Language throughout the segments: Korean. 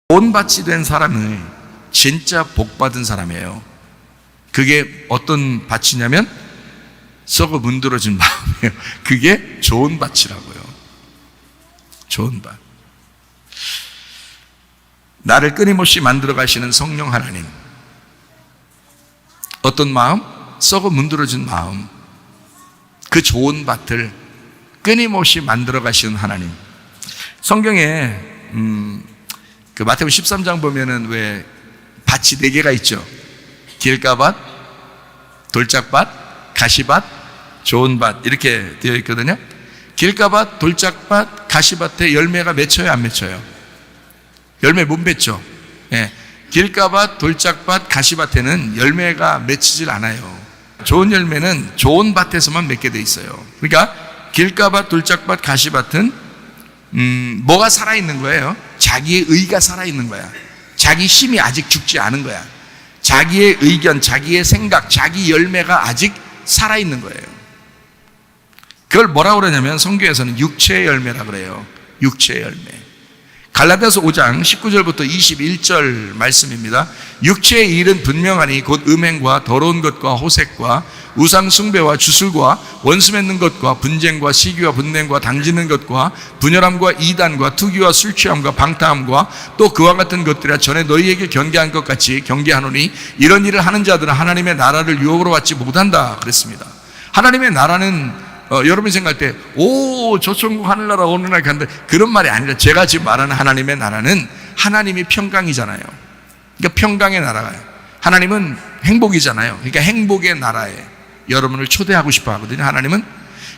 본밭이 된 사람은 진짜 복받은 사람이에요. 그게 어떤 밭이냐면 썩어 문드러진 마음이에요. 그게 좋은 밭이라고요. 좋은 밭. 나를 끊임없이 만들어 가시는 성령 하나님. 어떤 마음? 썩어 문드러진 마음. 그 좋은 밭을 끊임없이 만들어 가시는 하나님. 성경에 그 마태복음 13장 보면은 왜 밭이 4개가 있죠. 길가밭, 돌짝밭, 가시밭, 좋은 밭 이렇게 되어 있거든요. 길가밭, 돌짝밭, 가시밭에 열매가 맺혀요, 안 맺혀요? 열매 못 맺죠. 예. 길가밭, 돌짝밭, 가시밭에는 열매가 맺히질 않아요. 좋은 열매는 좋은 밭에서만 맺게 돼 있어요. 그러니까 길가밭, 돌짝밭, 가시밭은 뭐가 살아있는 거예요? 자기의 의가 살아있는 거야. 자기 힘이 아직 죽지 않은 거야. 자기의 의견, 자기의 생각, 자기 열매가 아직 살아있는 거예요. 그걸 뭐라고 그러냐면 성경에서는 육체의 열매라 그래요. 육체의 열매. 갈라디아서 5장 19절부터 21절 말씀입니다. 육체의 일은 분명하니 곧 음행과 더러운 것과 호색과 우상 숭배와 주술과 원수 맺는 것과 분쟁과 시기와 분냉과 당짓는 것과 분열함과 이단과 투기와 술 취함과 방탕함과 또 그와 같은 것들이라 전에 너희에게 경계한 것 같이 경계하노니 이런 일을 하는 자들은 하나님의 나라를 유업으로 받지 못한다 그랬습니다. 하나님의 나라는 여러분이 생각할 때, 저 천국 하늘나라 어느 날 간다. 그런 말이 아니라 제가 지금 말하는 하나님의 나라는 하나님이 평강이잖아요. 그러니까 평강의 나라예요. 하나님은 행복이잖아요. 그러니까 행복의 나라에 여러분을 초대하고 싶어 하거든요. 하나님은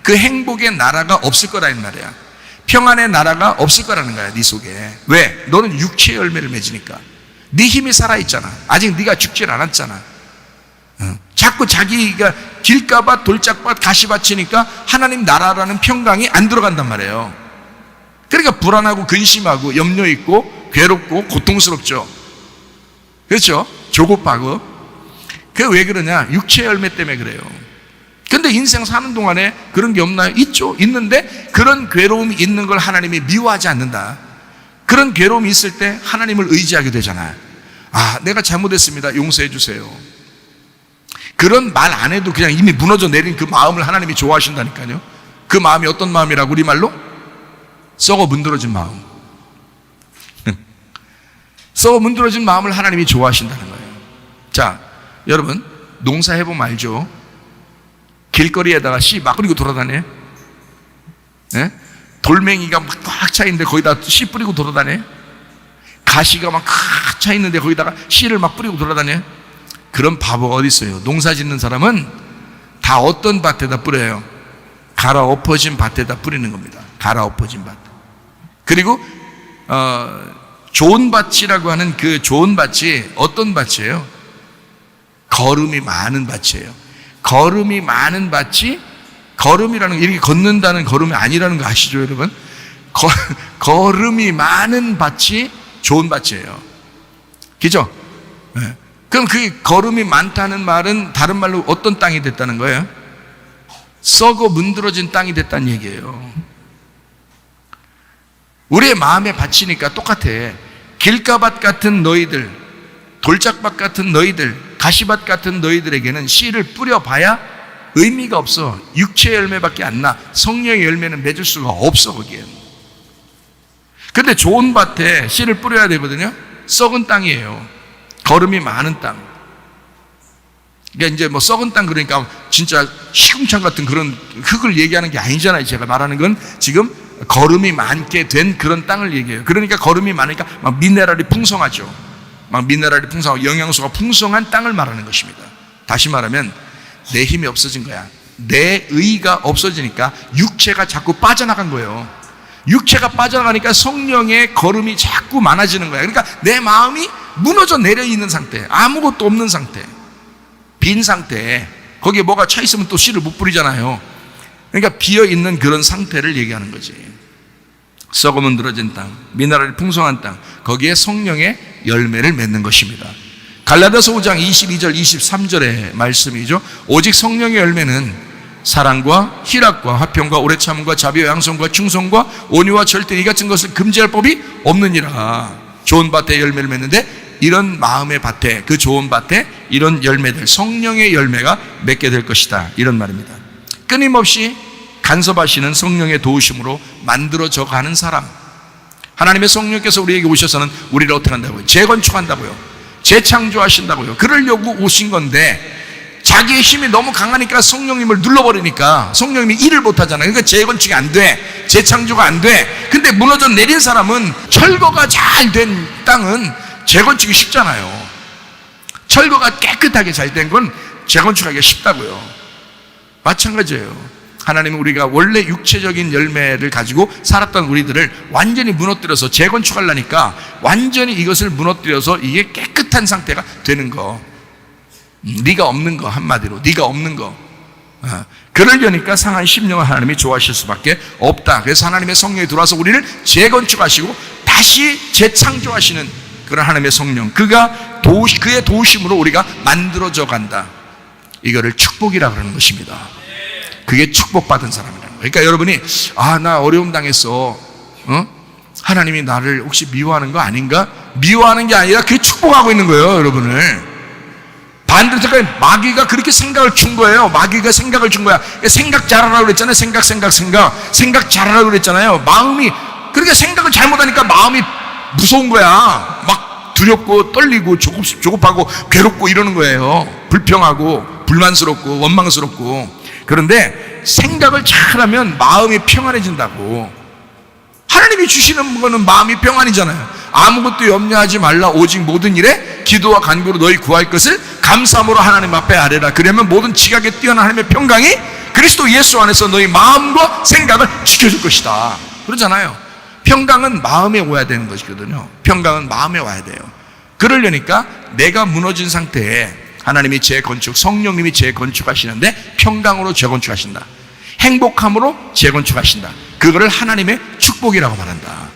그 행복의 나라가 없을 거라는 말이야. 평안의 나라가 없을 거라는 거야, 네 속에. 왜? 너는 육체의 열매를 맺으니까. 네 힘이 살아있잖아. 아직 네가 죽질 않았잖아. 자꾸 자기가 길가밭, 돌짝밭, 가시밭이니까 하나님 나라라는 평강이 안 들어간단 말이에요. 그러니까 불안하고 근심하고 염려 있고 괴롭고 고통스럽죠. 그렇죠? 조급하고. 그게 왜 그러냐? 육체 열매 때문에 그래요. 근데 인생 사는 동안에 그런 게 없나요? 있죠. 있는데 그런 괴로움이 있는 걸 하나님이 미워하지 않는다. 그런 괴로움이 있을 때 하나님을 의지하게 되잖아요. 내가 잘못했습니다. 용서해 주세요. 그런 말 안 해도 그냥 이미 무너져 내린 그 마음을 하나님이 좋아하신다니까요. 그 마음이 어떤 마음이라고 우리말로? 썩어 문드러진 마음. 썩어 문드러진 마음을 하나님이 좋아하신다는 거예요. 자, 여러분 농사해보면 알죠. 길거리에다가 씨 막 뿌리고 돌아다녀. 네? 돌멩이가 막 꽉 차 있는데 거기다 씨 뿌리고 돌아다녀. 가시가 막 꽉 차 있는데 거기다가 씨를 막 뿌리고 돌아다녀. 그런 바보가 어디 있어요? 농사 짓는 사람은 다 어떤 밭에다 뿌려요? 갈아엎어진 밭에다 뿌리는 겁니다. 갈아엎어진 밭. 그리고 좋은 밭이라고 하는 그 좋은 밭이 어떤 밭이에요? 거름이 많은 밭이에요. 거름이 많은 밭이, 거름이라는 게 이렇게 걷는다는 걸음이 아니라는 거 아시죠, 여러분? 거름이 많은 밭이 좋은 밭이에요. 그죠? 네. 그럼 그 거름이 많다는 말은 다른 말로 어떤 땅이 됐다는 거예요? 썩어 문드러진 땅이 됐다는 얘기예요. 우리의 마음에 바치니까 똑같아. 길가밭 같은 너희들, 돌짝밭 같은 너희들, 가시밭 같은 너희들에게는 씨를 뿌려봐야 의미가 없어. 육체의 열매밖에 안 나. 성령의 열매는 맺을 수가 없어 거기에는. 근데 좋은 밭에 씨를 뿌려야 되거든요. 썩은 땅이에요. 거름이 많은 땅. 그러니까 이제 뭐 썩은 땅 그러니까 진짜 시궁창 같은 그런 흙을 얘기하는 게 아니잖아요. 제가 말하는 건 지금 거름이 많게 된 그런 땅을 얘기해요. 그러니까 거름이 많으니까 막 미네랄이 풍성하죠. 막 미네랄이 풍성하고 영양소가 풍성한 땅을 말하는 것입니다. 다시 말하면 내 힘이 없어진 거야. 내 의가 없어지니까 육체가 자꾸 빠져나간 거예요. 육체가 빠져나가니까 성령의 거름이 자꾸 많아지는 거야. 그러니까 내 마음이 무너져 내려 있는 상태, 아무것도 없는 상태, 빈 상태에 거기에 뭐가 차 있으면 또 씨를 못 뿌리잖아요. 그러니까 비어 있는 그런 상태를 얘기하는 거지. 썩어 문드러진 땅, 미네랄이 풍성한 땅, 거기에 성령의 열매를 맺는 것입니다. 갈라디아서 5장 22절 23절의 말씀이죠. 오직 성령의 열매는 사랑과 희락과 화평과 오래 참음과 자비와 양성과 충성과 온유와 절대 이 같은 것을 금지할 법이 없느니라. 좋은 밭에 열매를 맺는데 이런 마음의 밭에, 그 좋은 밭에 이런 열매들, 성령의 열매가 맺게 될 것이다, 이런 말입니다. 끊임없이 간섭하시는 성령의 도우심으로 만들어져 가는 사람, 하나님의 성령께서 우리에게 오셔서는 우리를 어떻게 한다고요? 재건축한다고요, 재창조하신다고요. 그러려고 오신 건데 자기의 힘이 너무 강하니까 성령님을 눌러버리니까 성령님이 일을 못하잖아요. 그러니까 재건축이 안 돼, 재창조가 안 돼. 근데 무너져 내린 사람은, 철거가 잘 된 땅은 재건축이 쉽잖아요. 철거가 깨끗하게 잘 된 건 재건축하기가 쉽다고요. 마찬가지예요. 하나님은 우리가 원래 육체적인 열매를 가지고 살았던 우리들을 완전히 무너뜨려서 재건축하려니까 완전히 이것을 무너뜨려서 이게 깨끗한 상태가 되는 거, 네가 없는 거, 한마디로 네가 없는 거. 그러려니까 상한 심령을 하나님이 좋아하실 수밖에 없다. 그래서 하나님의 성령이 들어와서 우리를 재건축하시고 다시 재창조하시는 그런 하나님의 성령, 그의 도우심으로 우리가 만들어져 간다. 이거를 축복이라 그러는 것입니다. 그게 축복받은 사람이라는 거예요. 그러니까 여러분이 나 어려움 당했어, 하나님이 나를 혹시 미워하는 거 아닌가? 미워하는 게 아니라 그게 축복하고 있는 거예요, 여러분을. 반대로 마귀가 그렇게 생각을 준 거예요. 마귀가 생각을 준 거야. 생각 잘하라고 그랬잖아요. 생각 잘하라고 그랬잖아요. 마음이, 그렇게 생각을 잘못하니까 마음이 무서운 거야. 막 두렵고 떨리고 조급하고 괴롭고 이러는 거예요. 불평하고 불만스럽고 원망스럽고. 그런데 생각을 잘하면 마음이 평안해진다고. 하나님이 주시는 거는 마음이 평안이잖아요. 아무것도 염려하지 말라. 오직 모든 일에 기도와 간구로 너희 구할 것을 감사함으로 하나님 앞에 아뢰라. 그러면 모든 지각에 뛰어난 하나님의 평강이 그리스도 예수 안에서 너희 마음과 생각을 지켜줄 것이다, 그러잖아요. 평강은 마음에 와야 되는 것이거든요. 평강은 마음에 와야 돼요. 그러려니까 내가 무너진 상태에 하나님이 재건축, 성령님이 재건축하시는데 평강으로 재건축하신다. 행복함으로 재건축하신다. 그거를 하나님의 축복이라고 말한다.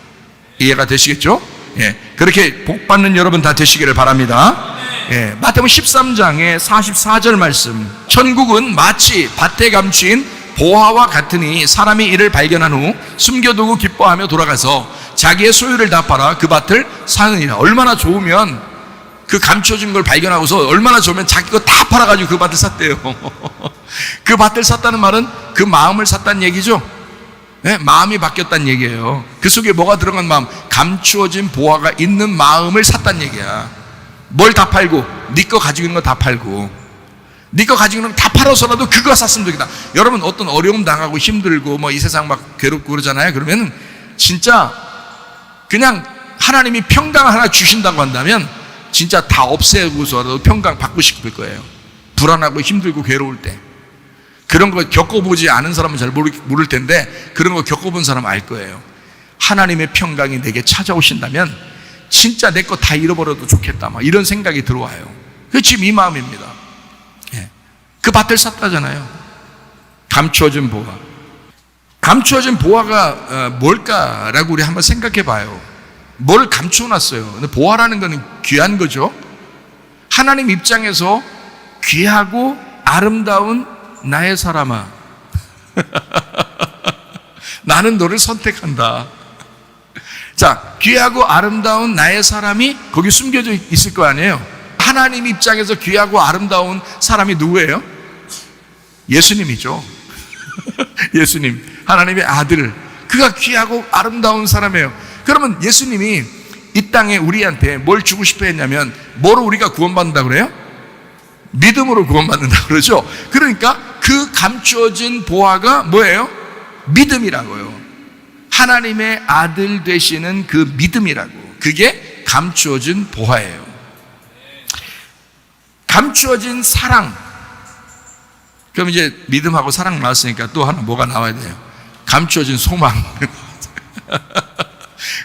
이해가 되시겠죠? 예, 그렇게 복받는 여러분 다 되시기를 바랍니다. 예, 마태복음 13장의 44절 말씀, 천국은 마치 밭에 감추인 보화와 같으니 사람이 이를 발견한 후 숨겨두고 기뻐하며 돌아가서 자기의 소유를 다 팔아 그 밭을 사느니라. 얼마나 좋으면, 그 감춰진 걸 발견하고서 얼마나 좋으면 자기 거 다 팔아가지고 그 밭을 샀대요. 그 밭을 샀다는 말은 그 마음을 샀다는 얘기죠. 네, 마음이 바뀌었다는 얘기예요. 그 속에 뭐가 들어간 마음? 감추어진 보화가 있는 마음을 샀다는 얘기야. 뭘 다 팔고? 네 거 가지고 있는 거 다 팔고, 네 거 가지고 있는 거 다 팔아서라도 그거 샀으면 되겠다. 여러분, 어떤 어려움 당하고 힘들고 이 세상 막 괴롭고 그러잖아요. 그러면 진짜 그냥 하나님이 평강 하나 주신다고 한다면 진짜 다 없애고서라도 평강 받고 싶을 거예요. 불안하고 힘들고 괴로울 때. 그런 거 겪어보지 않은 사람은 잘 모를 텐데 그런 거 겪어본 사람은 알 거예요. 하나님의 평강이 내게 찾아오신다면 진짜 내 거 다 잃어버려도 좋겠다, 막 이런 생각이 들어와요. 그게 지금 이 마음입니다. 예. 그 밭을 샀다잖아요. 감추어진 보화. 감추어진 보화가 뭘까라고 우리 한번 생각해 봐요. 뭘 감춰놨어요? 근데 보화라는 거는 귀한 거죠. 하나님 입장에서 귀하고 아름다운 나의 사람아, 나는 너를 선택한다. 자, 귀하고 아름다운 나의 사람이 거기 숨겨져 있을 거 아니에요. 하나님 입장에서 귀하고 아름다운 사람이 누구예요? 예수님이죠. 예수님, 하나님의 아들, 그가 귀하고 아름다운 사람이에요. 그러면 예수님이 이 땅에 우리한테 뭘 주고 싶어 했냐면, 뭐로 우리가 구원받는다 그래요? 믿음으로 구원받는다 그러죠. 그러니까 그 감추어진 보화가 뭐예요? 믿음이라고요. 하나님의 아들 되시는 그 믿음이라고. 그게 감추어진 보화예요. 감추어진 사랑. 그럼 이제 믿음하고 사랑 나왔으니까 또 하나 뭐가 나와야 돼요? 감추어진 소망.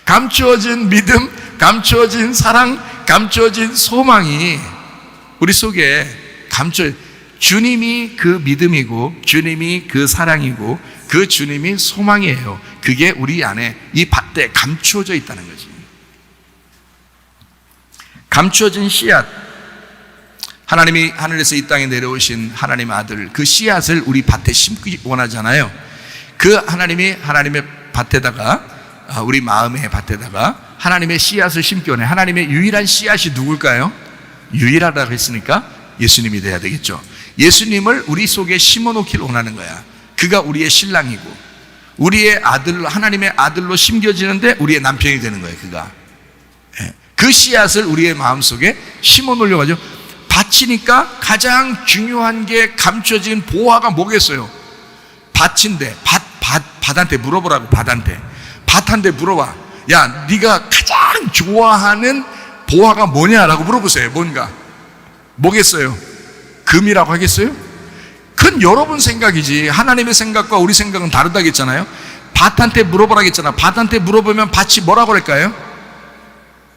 감추어진 믿음, 감추어진 사랑, 감추어진 소망이 우리 속에 주님이 그 믿음이고, 주님이 그 사랑이고, 그 주님이 소망이에요. 그게 우리 안에 이 밭에 감추어져 있다는 거지. 감추어진 씨앗. 하나님이 하늘에서 이 땅에 내려오신 하나님 아들, 그 씨앗을 우리 밭에 심기 원하잖아요. 그 하나님이 하나님의 밭에다가, 우리 마음의 밭에다가 하나님의 씨앗을 심겨내. 하나님의 유일한 씨앗이 누굴까요? 유일하다고 했으니까 예수님이 돼야 되겠죠. 예수님을 우리 속에 심어놓기를 원하는 거야. 그가 우리의 신랑이고 우리의 아들, 하나님의 아들로 심겨지는데 우리의 남편이 되는 거예요. 그가 그 씨앗을 우리의 마음속에 심어놓으려고 하죠. 밭이니까 가장 중요한 게 감춰진 보화가 뭐겠어요? 밭인데 밭한테 물어보라고. 밭한테 물어봐. 야, 네가 가장 좋아하는 보화가 뭐냐라고 물어보세요. 뭔가 뭐겠어요? 금이라고 하겠어요? 그건 여러분 생각이지 하나님의 생각과 우리 생각은 다르다겠잖아요. 밭한테 물어보라겠잖아. 밭한테 물어보면 밭이 뭐라고 할까요?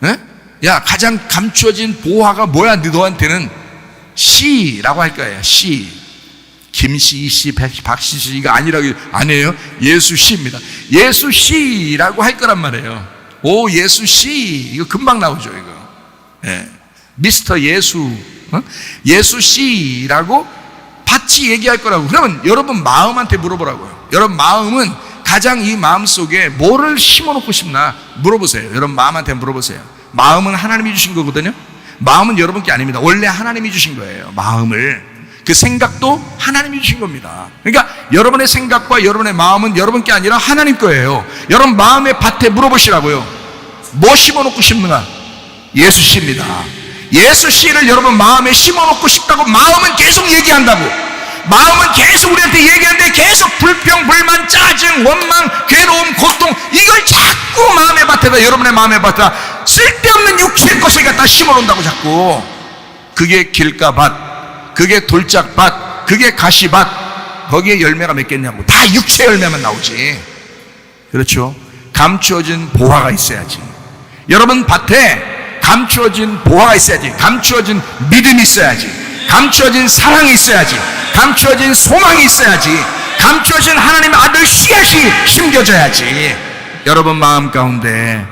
네? 야, 가장 감추어진 보화가 뭐야? 너한테는 씨라고 할 거예요. 씨. 김씨, 씨, 박씨, 씨가 아니에요. 예수 씨입니다. 예수 씨라고 할 거란 말이에요. 오, 예수 씨. 이거 금방 나오죠, 이거. 예. 미스터 예수. 예수 씨라고 밭이 얘기할 거라고. 그러면 여러분 마음한테 물어보라고요. 여러분 마음은 가장 이 마음 속에 뭐를 심어놓고 싶나 물어보세요. 여러분 마음한테 물어보세요. 마음은 하나님이 주신 거거든요. 마음은 여러분 게 아닙니다. 원래 하나님이 주신 거예요. 마음을. 그 생각도 하나님이 주신 겁니다. 그러니까 여러분의 생각과 여러분의 마음은 여러분 게 아니라 하나님 거예요. 여러분 마음의 밭에 물어보시라고요. 뭐 심어놓고 싶는가? 예수 씨입니다. 예수 씨를 여러분 마음에 심어놓고 싶다고 마음은 계속 얘기한다고. 마음은 계속 우리한테 얘기하는데 계속 불평, 불만, 짜증, 원망, 괴로움, 고통 이걸 자꾸 마음의 밭에다 여러분의 마음의 밭에다 쓸데없는 육체의 것을 갖다 심어놓는다고 자꾸. 그게 길가밭, 그게 돌짝밭, 그게 가시밭. 거기에 열매가 맺겠냐고. 다 육체 열매만 나오지. 그렇죠? 감추어진 보화가 있어야지. 여러분 밭에 감추어진 보화가 있어야지. 감추어진 믿음이 있어야지. 감추어진 사랑이 있어야지. 감추어진 소망이 있어야지. 감추어진 하나님의 아들 씨앗이 심겨져야지. 여러분 마음 가운데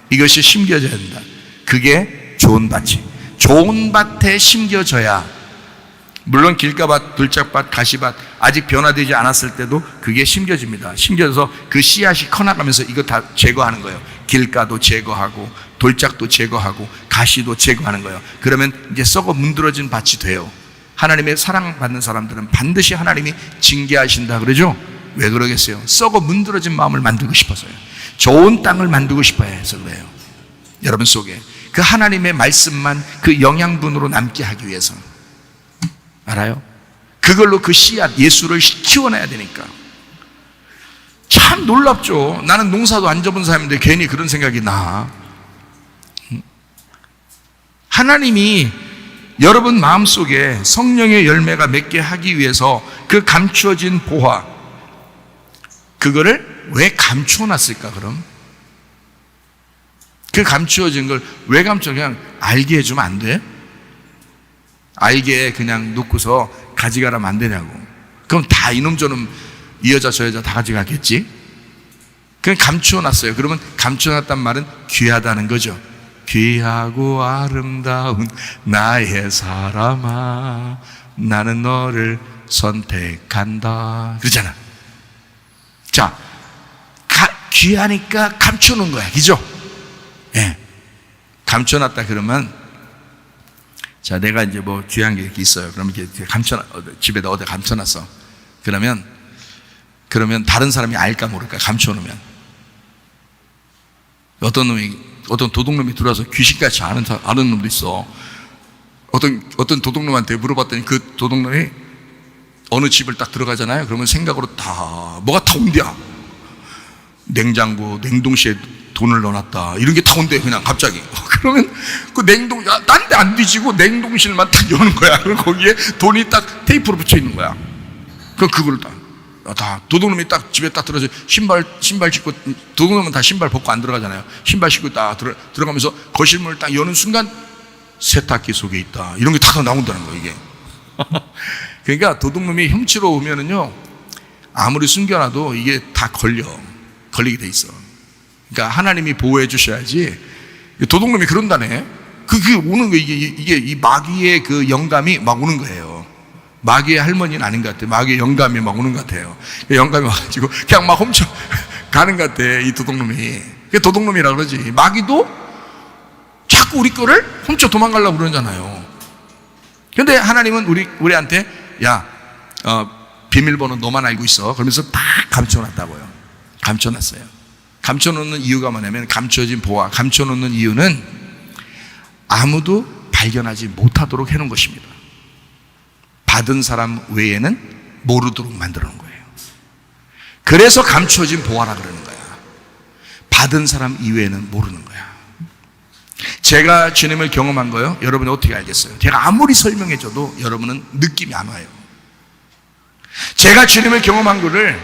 이것이 심겨져야 된다. 그게 좋은 밭이. 좋은 밭에 심겨져야, 물론 길가밭, 돌짝밭, 가시밭 아직 변화되지 않았을 때도 그게 심겨집니다. 심겨져서 그 씨앗이 커나가면서 이거 다 제거하는 거예요. 길가도 제거하고 돌짝도 제거하고 가시도 제거하는 거예요. 그러면 이제 썩어 문드러진 밭이 돼요. 하나님의 사랑받는 사람들은 반드시 하나님이 징계하신다 그러죠? 왜 그러겠어요? 썩어 문드러진 마음을 만들고 싶어서요. 좋은 땅을 만들고 싶어 해서 그래요. 여러분 속에 그 하나님의 말씀만 그 영양분으로 남게 하기 위해서. 알아요? 그걸로 그 씨앗 예수를 키워내야 되니까. 참 놀랍죠. 나는 농사도 안 접은 사람인데 괜히 그런 생각이 나. 하나님이 여러분 마음속에 성령의 열매가 맺게 하기 위해서 그 감추어진 보화, 그거를 왜 감추어놨을까 그럼? 그 감추어진 걸 왜 감추어? 그냥 알게 해주면 안 돼? 알게 그냥 놓고서 가져가라면 안 되냐고. 그럼 다 이놈 저놈 이 여자 저 여자 다 가져가겠지? 그냥 감추어놨어요. 그러면 감추어놨단 말은 귀하다는 거죠. 귀하고 아름다운 나의 사람아, 나는 너를 선택한다 그러잖아. 자, 귀하니까 감추는 거야, 그죠? 예. 감춰놨다 그러면, 자, 내가 이제 뭐 귀한 게 이렇게 있어요. 그러면 이렇게 집에다 어디 감춰놨어. 그러면 다른 사람이 알까 모를까, 감춰놓으면. 어떤 도둑놈이 들어와서 귀신같이 아는 놈도 있어. 어떤 도둑놈한테 물어봤더니 그 도둑놈이 어느 집을 딱 들어가잖아요. 그러면 생각으로 뭐가 다 온대야. 냉장고, 냉동실에 돈을 넣어놨다. 이런 게 다 온대, 그냥 갑자기. 그러면 그 딴 데 안 뒤지고 냉동실만 딱 여는 거야. 그리고 거기에 돈이 딱 테이프로 붙여 있는 거야. 그걸 다 도둑놈이 딱 집에 딱 들어서 신발 신고, 도둑놈은 다 신발 벗고 안 들어가잖아요. 신발 신고 딱 들어가면서 거실문을 딱 여는 순간 세탁기 속에 있다. 이런 게 다 나온다는 거야, 이게. 그러니까 도둑놈이 훔치러 오면은요, 아무리 숨겨놔도 이게 다 걸리게 돼 있어. 그러니까 하나님이 보호해 주셔야지. 도둑놈이 그런다네. 그게 오는 거, 이게 이 마귀의 그 영감이 막 오는 거예요. 마귀의 할머니는 아닌 것 같아요. 마귀의 영감이 막 오는 것 같아요. 영감이 와가지고 그냥 막 훔쳐 가는 것 같아, 이 도둑놈이. 그게 도둑놈이라 그러지. 마귀도 자꾸 우리 거를 훔쳐 도망가려고 그러잖아요. 근데 하나님은 우리한테 야, 비밀번호 너만 알고 있어. 그러면서 다 감춰놨다고요. 감춰놨어요. 감춰놓는 이유가 뭐냐면, 감춰진 보화, 감춰놓는 이유는 아무도 발견하지 못하도록 해놓은 것입니다. 받은 사람 외에는 모르도록 만들어 놓은 거예요. 그래서 감춰진 보화라 그러는 거야. 받은 사람 이외에는 모르는 거야. 제가 주님을 경험한 거요, 여러분이 어떻게 알겠어요? 제가 아무리 설명해줘도 여러분은 느낌이 안 와요. 제가 주님을 경험한 거를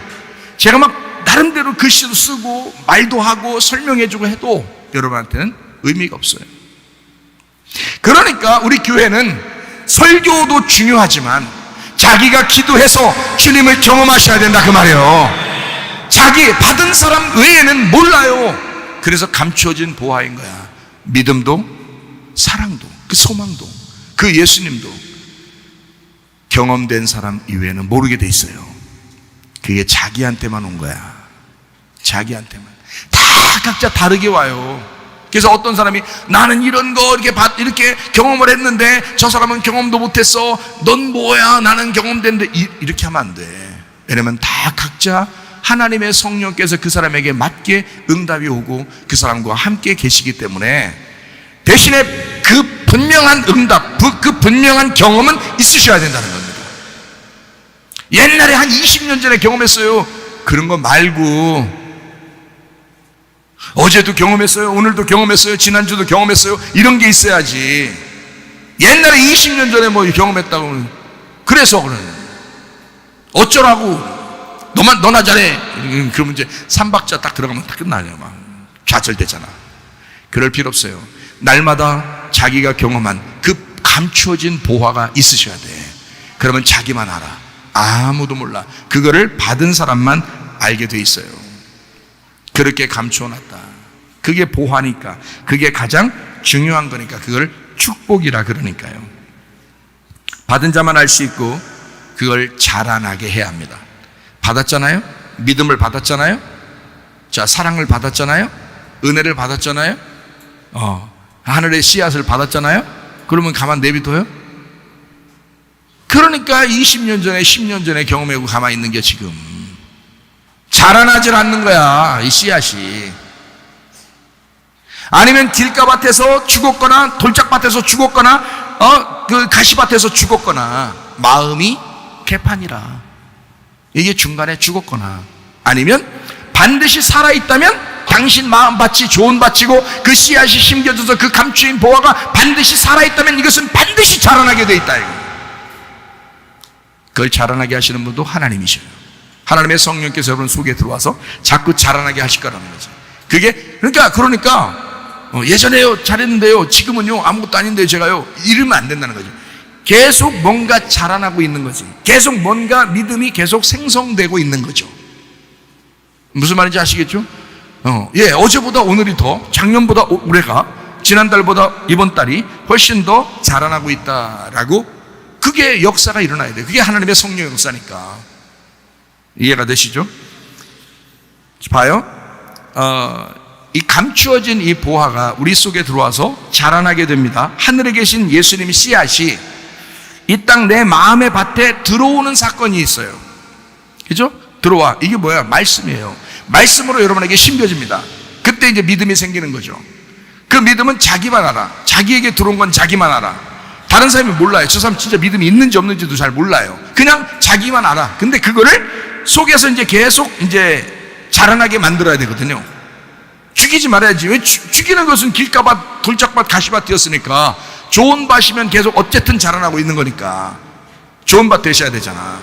제가 막 나름대로 글씨도 쓰고 말도 하고 설명해주고 해도 여러분한테는 의미가 없어요. 그러니까 우리 교회는 설교도 중요하지만 자기가 기도해서 주님을 경험하셔야 된다 그 말이에요. 자기 받은 사람 외에는 몰라요. 그래서 감춰진 보화인 거야. 믿음도 사랑도 그 소망도 그 예수님도 경험된 사람 이외에는 모르게 돼 있어요. 그게 자기한테만 온 거야. 자기한테만. 다 각자 다르게 와요. 그래서 어떤 사람이 나는 이런 거 이렇게 경험을 했는데 저 사람은 경험도 못했어. 넌 뭐야? 나는 경험됐는데 이렇게 하면 안 돼. 왜냐면 다 각자 하나님의 성령께서 그 사람에게 맞게 응답이 오고 그 사람과 함께 계시기 때문에 대신에 그 분명한 응답, 그 분명한 경험은 있으셔야 된다는 겁니다. 옛날에 한 20년 전에 경험했어요. 그런 거 말고 어제도 경험했어요. 오늘도 경험했어요. 지난주도 경험했어요. 이런 게 있어야지. 옛날에 20년 전에 뭐 경험했다고 그래서 그러는 어쩌라고 너나 잘해. 그러면 이제 3박자 딱 들어가면 딱 끝나네요. 막 좌절되잖아. 그럴 필요 없어요. 날마다 자기가 경험한 그 감추어진 보화가 있으셔야 돼. 그러면 자기만 알아. 아무도 몰라. 그거를 받은 사람만 알게 돼 있어요. 그렇게 감추어놨다. 그게 보화니까, 그게 가장 중요한 거니까, 그걸 축복이라 그러니까요. 받은 자만 알 수 있고 그걸 자라나게 해야 합니다. 받았잖아요. 믿음을 받았잖아요. 자, 사랑을 받았잖아요. 은혜를 받았잖아요. 하늘의 씨앗을 받았잖아요. 그러면 가만 내비둬요? 그러니까 20년 전에 10년 전에 경험하고 가만히 있는 게 지금 자라나질 않는 거야. 이 씨앗이. 아니면 길가밭에서 죽었거나 돌짝밭에서 죽었거나 그 가시밭에서 죽었거나 마음이 개판이라 이게 중간에 죽었거나 아니면 반드시 살아있다면 당신 마음밭이 좋은 밭이고 그 씨앗이 심겨져서 그 감추인 보화가 반드시 살아있다면 이것은 반드시 자라나게 돼 있다. 그걸 자라나게 하시는 분도 하나님이셔요. 하나님의 성령께서 여러분 속에 들어와서 자꾸 자라나게 하실 거라는 거죠. 그게 그러니까 예전에요 잘했는데요 지금은요 아무것도 아닌데요 제가요 이러면 안 된다는 거죠. 계속 뭔가 자라나고 있는 거지. 계속 뭔가 믿음이 계속 생성되고 있는 거죠. 무슨 말인지 아시겠죠? 어제보다 오늘이 더, 작년보다 올해가, 지난달보다 이번 달이 훨씬 더 자라나고 있다라고, 그게 역사가 일어나야 돼요. 그게 하나님의 성령 역사니까. 이해가 되시죠? 봐요. 이 감추어진 이 보화가 우리 속에 들어와서 자라나게 됩니다. 하늘에 계신 예수님의 씨앗이 이 땅 내 마음의 밭에 들어오는 사건이 있어요. 그죠? 들어와. 이게 뭐야? 말씀이에요. 말씀으로 여러분에게 심겨집니다. 그때 이제 믿음이 생기는 거죠. 그 믿음은 자기만 알아. 자기에게 들어온 건 자기만 알아. 다른 사람이 몰라요. 저 사람 진짜 믿음이 있는지 없는지도 잘 몰라요. 그냥 자기만 알아. 근데 그거를 속에서 이제 계속 이제 자라나게 만들어야 되거든요. 죽이지 말아야지. 왜 죽이는 것은 길가밭, 돌짝밭, 가시밭이었으니까 좋은 밭이면 계속 어쨌든 자라나고 있는 거니까 좋은 밭 되셔야 되잖아.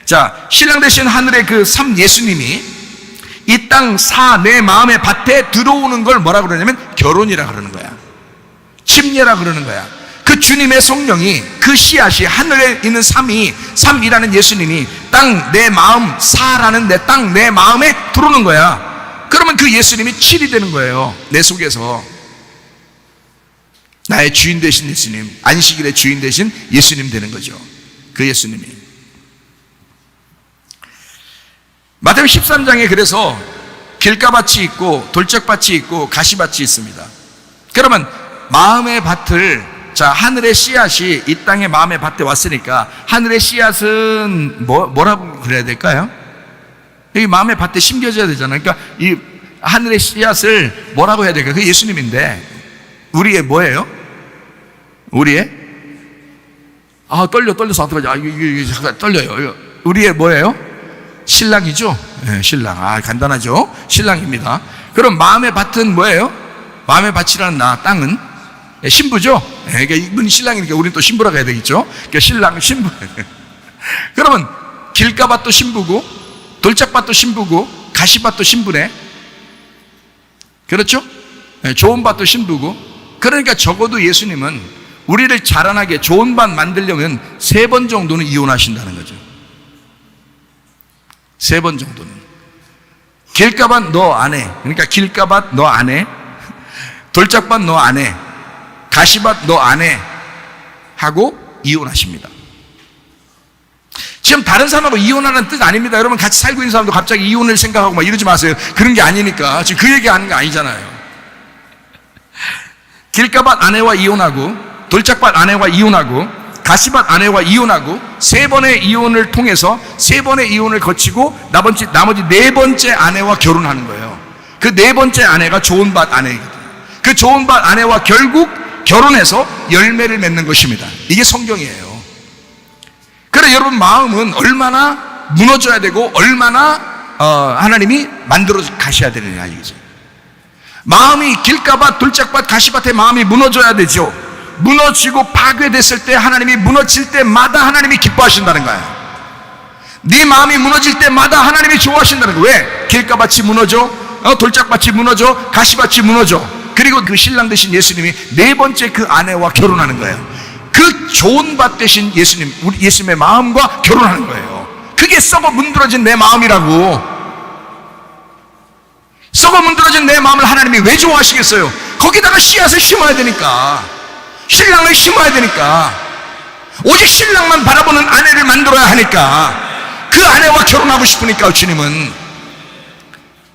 자, 신랑 되신 하늘의 그 삼 예수님이 이 땅 내 마음의 밭에 들어오는 걸 뭐라 그러냐면 결혼이라 그러는 거야. 침례라 그러는 거야. 그 주님의 성령이 그 씨앗이 하늘에 있는 삼이라는 예수님이 땅 내 마음 사라는 내 땅 내 마음에 들어오는 거야. 그러면 그 예수님이 7이 되는 거예요. 내 속에서. 나의 주인 되신 예수님, 안식일의 주인 되신 예수님 되는 거죠. 그 예수님이. 마태복음 13장에 그래서 길가밭이 있고 돌짝밭이 있고 가시밭이 있습니다. 그러면 마음의 밭을, 자, 하늘의 씨앗이 이 땅에 마음의 밭에 왔으니까 하늘의 씨앗은 뭐라고 그래야 될까요? 여기 마음의 밭에 심겨져야 되잖아요. 그러니까 이 하늘의 씨앗을 뭐라고 해야 될까요? 그게 예수님인데 우리의 뭐예요? 우리의 떨려서 어떡하지? 이게 잠깐 떨려요. 우리의 뭐예요? 신랑이죠? 네, 신랑. 간단하죠? 신랑입니다. 그럼 마음의 밭은 뭐예요? 마음의 밭이라는 땅은 신부죠? 네, 그러니까 이분이 신랑이니까 우리는 또 신부라고 해야 되겠죠? 그러니까 신랑, 신부. 그러면 길가밭도 신부고, 돌짝밭도 신부고, 가시밭도 신부네. 그렇죠? 네, 좋은 밭도 신부고. 그러니까 적어도 예수님은 우리를 자라나게 좋은 밭 만들려면 3번 정도는 이혼하신다는 거죠. 3번 정도는. 길가밭 너 안 해. 그러니까 길가밭 너 안 해. 돌짝밭 너 안 해. 가시밭 너 안 해. 하고 이혼하십니다. 지금 다른 사람하고 이혼하는 뜻 아닙니다. 여러분 같이 살고 있는 사람도 갑자기 이혼을 생각하고 막 이러지 마세요. 그런 게 아니니까. 지금 그 얘기 하는 거 아니잖아요. 길가밭 아내와 이혼하고, 돌짝밭 아내와 이혼하고, 가시밭 아내와 이혼하고, 3번의 이혼을 통해서 3번의 이혼을 거치고 나머지 4번째 아내와 결혼하는 거예요. 그 4번째 아내가 좋은 밭 아내이거든요. 그 좋은 밭 아내와 결국 결혼해서 열매를 맺는 것입니다. 이게 성경이에요. 그래, 여러분 마음은 얼마나 무너져야 되고 얼마나 하나님이 만들어 가셔야 되느냐 이거죠. 마음이 길가밭, 돌짝밭, 가시밭에 마음이 무너져야 되죠. 무너지고 파괴됐을 때 하나님이 무너질 때마다 하나님이 기뻐하신다는 거예요. 네 마음이 무너질 때마다 하나님이 좋아하신다는 거예요. 왜? 길가밭이 무너져, 돌짝밭이 무너져, 가시밭이 무너져. 그리고 그 신랑 되신 예수님이 4번째 그 아내와 결혼하는 거예요. 그 좋은 밭 되신 예수님, 우리 예수님의 마음과 결혼하는 거예요. 그게 썩어 문드러진 내 마음이라고. 썩어 문드러진 내 마음을 하나님이 왜 좋아하시겠어요? 거기다가 씨앗을 심어야 되니까. 신랑을 심어야 되니까. 오직 신랑만 바라보는 아내를 만들어야 하니까. 그 아내와 결혼하고 싶으니까 주님은.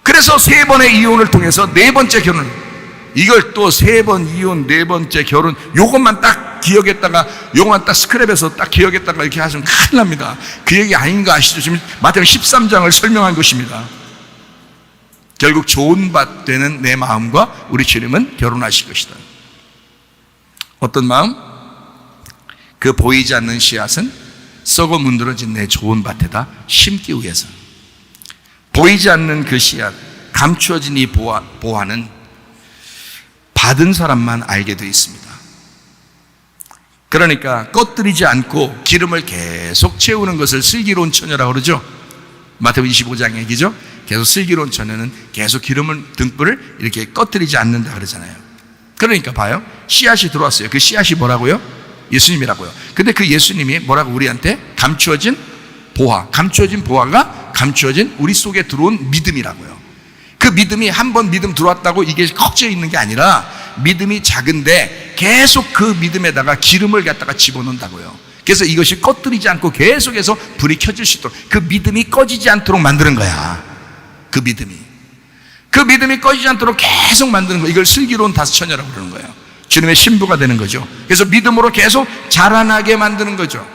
그래서 3번의 이혼을 통해서 4번째 결혼. 이걸 또 3번 이혼, 4번째 결혼, 요것만 딱 기억했다가, 요것만 딱 스크랩해서 딱 기억했다가 이렇게 하시면 큰일 납니다. 그 얘기 아닌 거 아시죠? 지금 마태복음 13장을 설명한 것입니다. 결국 좋은 밭 되는 내 마음과 우리 주님은 결혼하실 것이다. 어떤 마음? 그 보이지 않는 씨앗은 썩어 문드러진 내 좋은 밭에다 심기 위해서. 보이지 않는 그 씨앗, 감추어진 이 보화는 받은 사람만 알게 되어 있습니다. 그러니까 꺼뜨리지 않고 기름을 계속 채우는 것을 슬기로운 처녀라고 그러죠. 마태복음 25장 얘기죠. 계속 슬기로운 처녀는 계속 기름을 등불을 이렇게 꺼뜨리지 않는다 그러잖아요. 그러니까 봐요. 씨앗이 들어왔어요. 그 씨앗이 뭐라고요? 예수님이라고요. 근데 그 예수님이 뭐라고 우리한테? 감추어진 보화. 감추어진 보화가 감추어진 우리 속에 들어온 믿음이라고요. 그 믿음이 한 번 믿음 들어왔다고 이게 꺾여 있는 게 아니라 믿음이 작은데 계속 그 믿음에다가 기름을 갖다가 집어넣는다고요. 그래서 이것이 꺼뜨리지 않고 계속해서 불이 켜질 수 있도록, 그 믿음이 꺼지지 않도록 만드는 거야. 그 믿음이 꺼지지 않도록 계속 만드는 거예요. 이걸 슬기로운 다섯 처녀라고 그러는 거예요. 주님의 신부가 되는 거죠. 그래서 믿음으로 계속 자라나게 만드는 거죠.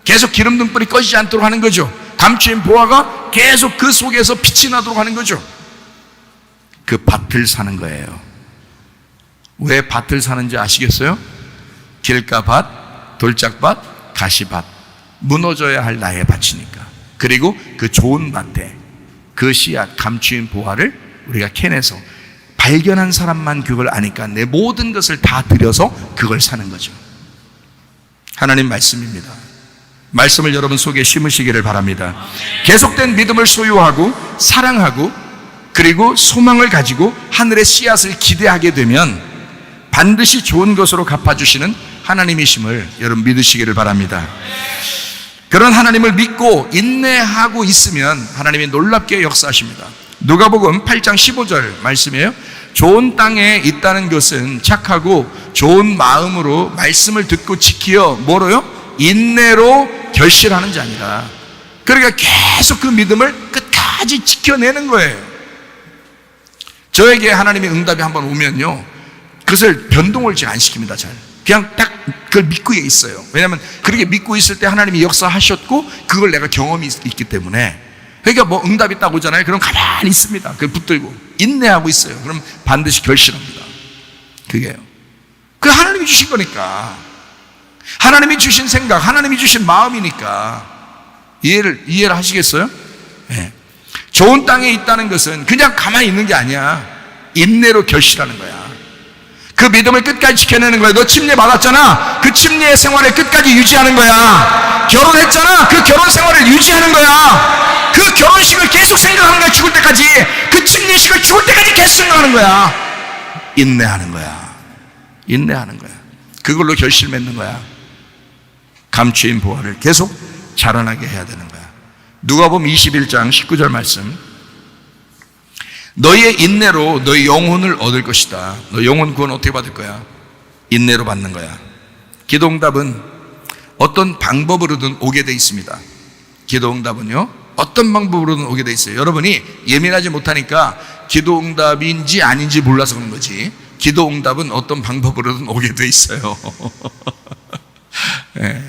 계속 기름 등불이 꺼지지 않도록 하는 거죠. 감추인 보화가 계속 그 속에서 빛이 나도록 하는 거죠. 그 밭을 사는 거예요. 왜 밭을 사는지 아시겠어요? 길가밭, 돌짝밭, 가시밭, 무너져야 할 나의 밭이니까. 그리고 그 좋은 밭에 그 씨앗, 감추인 보화를 우리가 캐내서 발견한 사람만 그걸 아니까 내 모든 것을 다 들여서 그걸 사는 거죠. 하나님 말씀입니다. 말씀을 여러분 속에 심으시기를 바랍니다. 계속된 믿음을 소유하고 사랑하고 그리고 소망을 가지고 하늘의 씨앗을 기대하게 되면 반드시 좋은 것으로 갚아주시는 하나님이심을 여러분 믿으시기를 바랍니다. 그런 하나님을 믿고 인내하고 있으면 하나님이 놀랍게 역사하십니다. 누가복음 8장 15절 말씀이에요. 좋은 땅에 있다는 것은 착하고 좋은 마음으로 말씀을 듣고 지키어 뭐로요? 인내로 결실하는 자니라. 그러니까 계속 그 믿음을 끝까지 지켜내는 거예요. 저에게 하나님의 응답이 한번 오면요, 그것을 변동을 안 시킵니다. 잘 그냥 딱 그걸 믿고 있어요. 왜냐하면 그렇게 믿고 있을 때 하나님이 역사하셨고 그걸 내가 경험이 있기 때문에. 그러니까 뭐 응답이 딱 오잖아요. 그럼 가만히 있습니다. 그걸 붙들고 인내하고 있어요. 그럼 반드시 결실합니다. 그게요. 그 하나님이 주신 거니까, 하나님이 주신 생각, 하나님이 주신 마음이니까. 이해를 하시겠어요? 네. 좋은 땅에 있다는 것은 그냥 가만히 있는 게 아니야. 인내로 결실하는 거야. 그 믿음을 끝까지 지켜내는 거야. 너 침례 받았잖아. 그 침례의 생활을 끝까지 유지하는 거야. 결혼했잖아. 그 결혼 생활을 유지하는 거야. 그 결혼식을 계속 생각하는 거야. 죽을 때까지. 그 침례식을 죽을 때까지 계속 생각하는 거야. 인내하는 거야. 인내하는 거야. 그걸로 결실 맺는 거야. 감추인 보화를 계속 자라나게 해야 되는 거야. 누가복음 21장 19절 말씀. 너희의 인내로 너희 영혼을 얻을 것이다. 너 영혼 구원 어떻게 받을 거야? 인내로 받는 거야. 기도응답은 어떤 방법으로든 오게 돼 있습니다. 기도응답은요, 어떤 방법으로든 오게 돼 있어요. 여러분이 예민하지 못하니까 기도응답인지 아닌지 몰라서 그런 거지, 기도응답은 어떤 방법으로든 오게 돼 있어요. 네.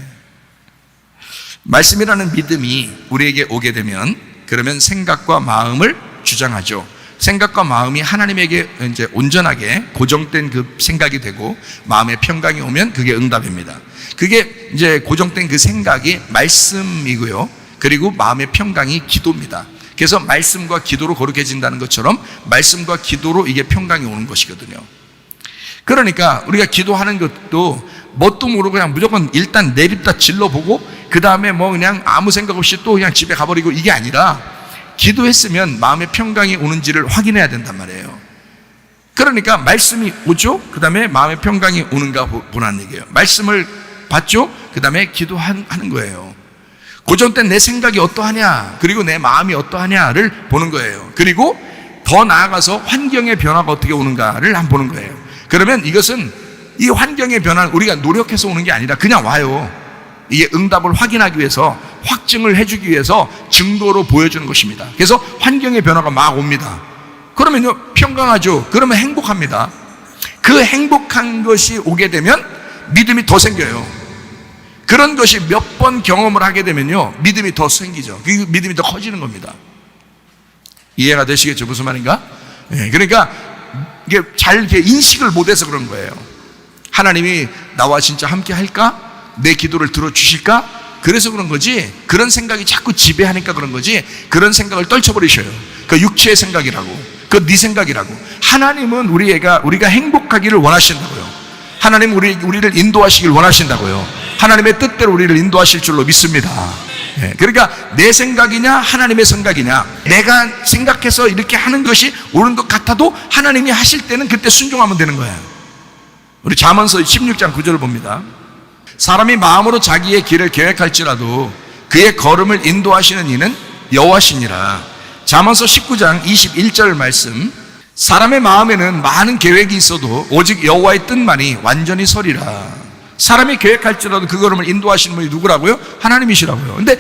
말씀이라는 믿음이 우리에게 오게 되면, 그러면 생각과 마음을 주장하죠. 생각과 마음이 하나님에게 이제 온전하게 고정된 그 생각이 되고 마음의 평강이 오면 그게 응답입니다. 그게 이제 고정된 그 생각이 말씀이고요. 그리고 마음의 평강이 기도입니다. 그래서 말씀과 기도로 거룩해진다는 것처럼 말씀과 기도로 이게 평강이 오는 것이거든요. 그러니까 우리가 기도하는 것도 뭣도 모르고 그냥 무조건 일단 내립다 질러보고 그 다음에 뭐 그냥 아무 생각 없이 또 그냥 집에 가버리고, 이게 아니라 기도했으면 마음의 평강이 오는지를 확인해야 된단 말이에요. 그러니까 말씀이 오죠. 그 다음에 마음의 평강이 오는가 보라는 얘기예요. 말씀을 받죠. 그 다음에 기도하는 거예요. 고정된 내 생각이 어떠하냐, 그리고 내 마음이 어떠하냐를 보는 거예요. 그리고 더 나아가서 환경의 변화가 어떻게 오는가를 한번 보는 거예요. 그러면 이것은, 이 환경의 변화는 우리가 노력해서 오는 게 아니라 그냥 와요. 이게 응답을 확인하기 위해서, 확증을 해주기 위해서 증거로 보여주는 것입니다. 그래서 환경의 변화가 막 옵니다. 그러면요, 평강하죠. 그러면 행복합니다. 그 행복한 것이 오게 되면 믿음이 더 생겨요. 그런 것이 몇 번 경험을 하게 되면요, 믿음이 더 생기죠. 그 믿음이 더 커지는 겁니다. 이해가 되시겠죠? 무슨 말인가? 네, 그러니까 이게 잘 이렇게 인식을 못해서 그런 거예요. 하나님이 나와 진짜 함께 할까? 내 기도를 들어주실까? 그래서 그런 거지, 그런 생각이 자꾸 지배하니까 그런 거지, 그런 생각을 떨쳐버리셔요. 그 육체의 생각이라고, 그 네 생각이라고. 하나님은 우리가 행복하기를 원하신다고요. 하나님은 우리를 인도하시길 원하신다고요. 하나님의 뜻대로 우리를 인도하실 줄로 믿습니다. 네, 그러니까 내 생각이냐 하나님의 생각이냐, 내가 생각해서 이렇게 하는 것이 옳은 것 같아도 하나님이 하실 때는 그때 순종하면 되는 거예요. 우리 잠언서 16장 9절을 봅니다. 사람이 마음으로 자기의 길을 계획할지라도 그의 걸음을 인도하시는 이는 여호와시니라. 잠언서 19장 21절 말씀. 사람의 마음에는 많은 계획이 있어도 오직 여호와의 뜻만이 완전히 서리라. 사람이 계획할지라도 그 걸음을 인도하시는 분이 누구라고요? 하나님이시라고요. 근데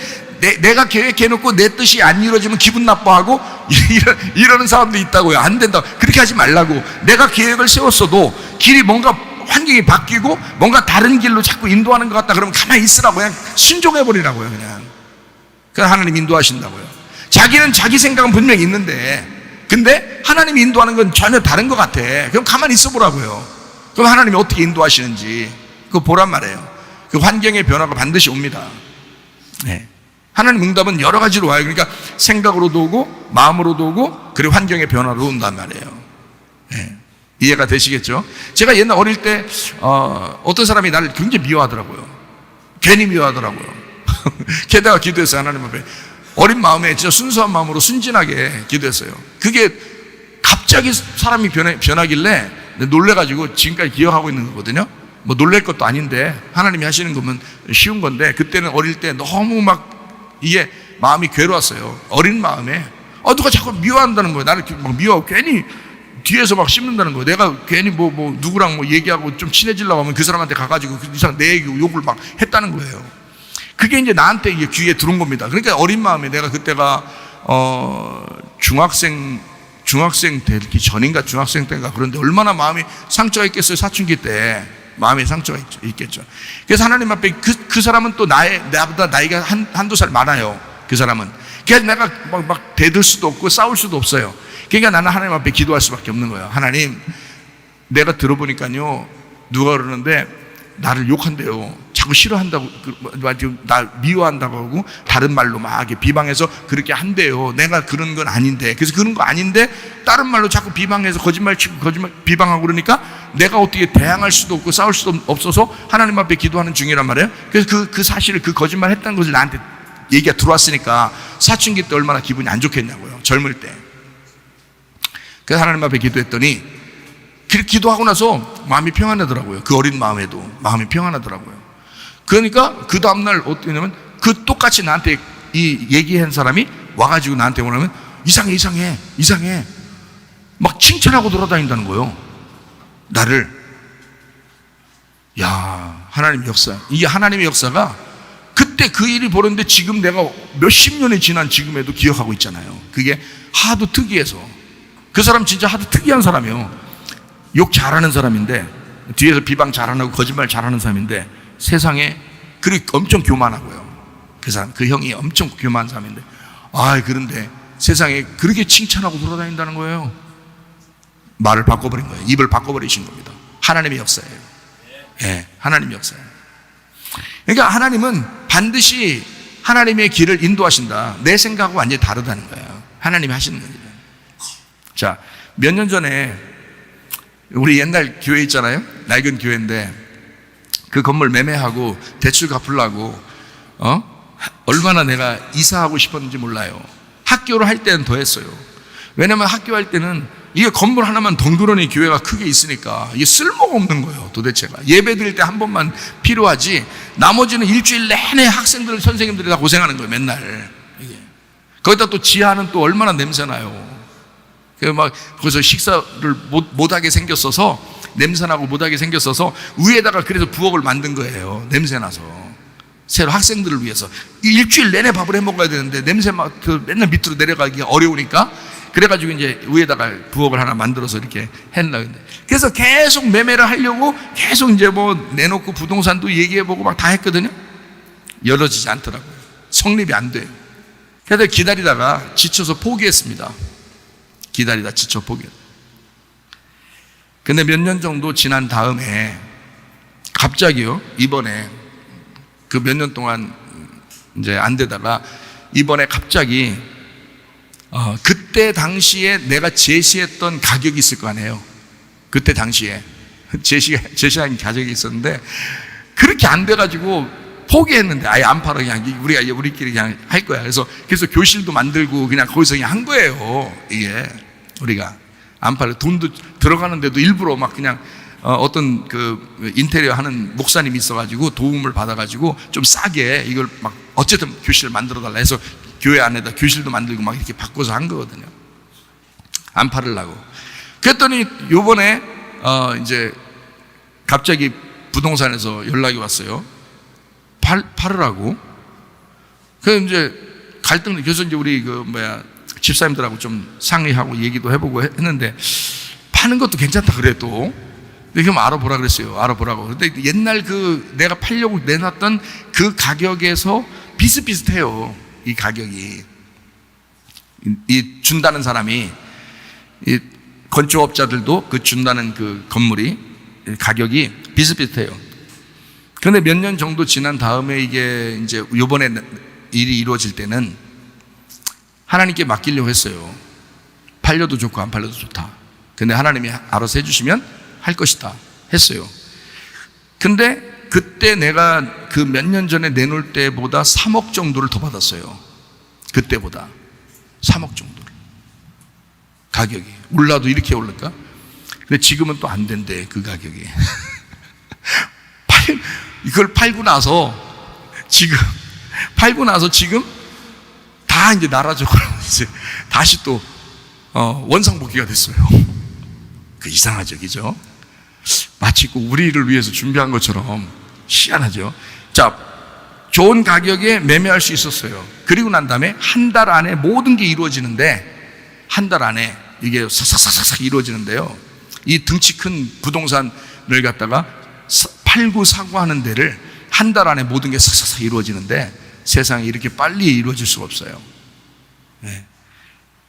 내가 계획해놓고 내 뜻이 안 이루어지면 기분 나빠하고 이러는 사람도 있다고요. 안 된다, 그렇게 하지 말라고. 내가 계획을 세웠어도 길이 뭔가 환경이 바뀌고 뭔가 다른 길로 자꾸 인도하는 것 같다 그러면 가만히 있으라고, 그냥 순종해버리라고요. 그냥 하나님 인도하신다고요. 자기는 자기 생각은 분명히 있는데, 근데 하나님이 인도하는 건 전혀 다른 것 같아. 그럼 가만히 있어보라고요. 그럼 하나님이 어떻게 인도하시는지 그거 보란 말이에요. 그 환경의 변화가 반드시 옵니다. 네. 하나님 응답은 여러 가지로 와요. 그러니까 생각으로도 오고 마음으로도 오고 그리고 환경의 변화로 온단 말이에요. 네. 이해가 되시겠죠? 제가 옛날 어릴 때 어떤 사람이 나를 굉장히 미워하더라고요. 괜히 미워하더라고요. 게다가 기도했어요. 하나님 앞에 어린 마음에 진짜 순수한 마음으로 순진하게 기도했어요. 그게 갑자기 사람이 변하길래 놀래가지고 지금까지 기억하고 있는 거거든요. 뭐 놀랄 것도 아닌데 하나님이 하시는 거면 쉬운 건데, 그때는 어릴 때 너무 막 이게 마음이 괴로웠어요. 어린 마음에 누가 자꾸 미워한다는 거예요. 나를 막 미워하고 괜히 뒤에서 막 씹는다는 거예요. 내가 괜히 뭐 누구랑 뭐 얘기하고 좀 친해지려고 하면 그 사람한테 가가지고 그 이상 내 얘기 욕을 막 했다는 거예요. 그게 이제 나한테 이게 귀에 들어온 겁니다. 그러니까 어린 마음에, 내가 그때가 중학생 중학생 되기 전인가 중학생 때인가 그런데 얼마나 마음이 상처가 있겠어요. 사춘기 때 마음에 상처가 있겠죠. 그래서 하나님 앞에 그 사람은 또 나보다 나이가 한두 살 많아요. 그 사람은. 그래서 내가 막 대들 수도 없고 싸울 수도 없어요. 그러니까 나는 하나님 앞에 기도할 수밖에 없는 거예요. 하나님, 내가 들어보니까요, 누가 그러는데 나를 욕한대요. 자꾸 싫어한다고, 나 미워한다고 하고 다른 말로 막 이렇게 비방해서 그렇게 한대요. 내가 그런 건 아닌데. 그래서 그런 거 아닌데 다른 말로 자꾸 비방해서 거짓말 치고 비방하고 그러니까 내가 어떻게 대항할 수도 없고 싸울 수도 없어서 하나님 앞에 기도하는 중이란 말이에요. 그래서 그 사실을 그 거짓말 했다는 것을 나한테 얘기가 들어왔으니까 사춘기 때 얼마나 기분이 안 좋겠냐고요. 젊을 때. 그래서 하나님 앞에 기도했더니 기도하고 나서 마음이 평안하더라고요. 그 어린 마음에도 마음이 평안하더라고요. 그러니까 그 다음날 어떻게 되냐면 그 똑같이 나한테 이 얘기한 사람이 와가지고 나한테 오라면 이상해 막 칭찬하고 돌아다닌다는 거예요. 나를. 야, 하나님의 역사. 이게 하나님의 역사가 그때 그 일이 벌었는데 지금 내가 몇십 년이 지난 지금에도 기억하고 있잖아요. 그게 하도 특이해서. 그 사람 진짜 하도 특이한 사람이에요. 욕 잘하는 사람인데 뒤에서 비방 잘하고 거짓말 잘하는 사람인데 세상에 그리고 엄청 교만하고요. 그 사람, 그 형이 엄청 교만한 사람인데 그런데 세상에 그렇게 칭찬하고 돌아다닌다는 거예요. 말을 바꿔버린 거예요. 입을 바꿔버리신 겁니다. 하나님의 역사예요. 예, 하나님의 역사예요. 그러니까 하나님은 반드시 하나님의 길을 인도하신다. 내 생각하고 완전히 다르다는 거예요. 하나님이 하시는 겁니다. 자, 몇 년 전에 우리 옛날 교회 있잖아요. 낡은 교회인데 그 건물 매매하고 대출 갚으려고 얼마나 내가 이사하고 싶었는지 몰라요. 학교를 할 때는 더 했어요. 왜냐면 학교 할 때는 이게 건물 하나만 덩그러니 교회가 크게 있으니까 이게 쓸모가 없는 거예요. 도대체가 예배 드릴 때 한 번만 필요하지 나머지는 일주일 내내 학생들 선생님들이 다 고생하는 거예요. 맨날 이게. 거기다 또 지하는 또 얼마나 냄새나요. 막 거기서 식사를 못하게 생겼어서 냄새나고 못하게 생겼어서 위에다가 그래서 부엌을 만든 거예요. 냄새나서 새로 학생들을 위해서 일주일 내내 밥을 해 먹어야 되는데 냄새 막 맨날 밑으로 내려가기 어려우니까 그래가지고 이제 위에다가 부엌을 하나 만들어서 이렇게 했나. 그래서 계속 매매를 하려고 계속 이제 뭐 내놓고 부동산도 얘기해보고 막 다 했거든요. 열어지지 않더라고요. 성립이 안 돼요. 그래서 기다리다가 지쳐서 포기했습니다. 기다리다 지쳐 포기했어요. 근데 몇 년 정도 지난 다음에 갑자기요, 이번에 그 몇 년 동안 이제 안 되다가 이번에 갑자기 그때 당시에 내가 제시했던 가격이 있을 거 아니에요. 그때 당시에 제시한 가격이 있었는데 그렇게 안 돼가지고 포기했는데 아예 안 팔아. 그냥 우리끼리 그냥 할 거야. 그래서 교실도 만들고 그냥 거기서 그냥 한 거예요. 이게 우리가 안 팔아. 돈도 들어가는데도 일부러 막 그냥 어떤 그 인테리어 하는 목사님이 있어가지고 도움을 받아가지고 좀 싸게 이걸 막 어쨌든 교실을 만들어 달라 해서 교회 안에다 교실도 만들고 막 이렇게 바꿔서 한 거거든요. 안 팔으려고. 그랬더니 요번에 이제 갑자기 부동산에서 연락이 왔어요. 팔으라고. 그래서 이제 갈등, 그래서 이제 우리 집사님들하고 좀 상의하고 얘기도 해보고 했는데 파는 것도 괜찮다 그래도. 근데 그럼 알아보라 그랬어요. 알아보라고. 근데 옛날 내가 팔려고 내놨던 그 가격에서 비슷비슷해요. 이 가격이. 이 준다는 사람이, 이 건축업자들도 그 준다는 그 건물이 가격이 비슷비슷해요. 그런데 몇 년 정도 지난 다음에 이게 이제 요번에 일이 이루어질 때는 하나님께 맡기려고 했어요. 팔려도 좋고 안 팔려도 좋다. 근데 하나님이 알아서 해주시면 할 것이다 했어요. 근데 그때 내가 그 몇 년 전에 내놓을 때보다 3억 정도를 더 받았어요. 그때보다 3억 정도를. 가격이 올라도 이렇게 오를까? 근데 지금은 또 안 된대. 그 가격이. 이걸 팔고 나서 지금 다 이제 나라적으로 이제 다시 또 원상복귀가 됐어요. 그 이상하죠, 그죠? 마치 우리를 위해서 준비한 것처럼 희한하죠. 자, 좋은 가격에 매매할 수 있었어요. 그리고 난 다음에 한 달 안에 모든 게 이루어지는데 한 달 안에 이게 싹싹싹싹 이루어지는데요. 이 등치 큰 부동산을 갖다가 팔고 사고 하는 데를 한 달 안에 모든 게 싹싹싹 이루어지는데 세상에 이렇게 빨리 이루어질 수가 없어요. 네.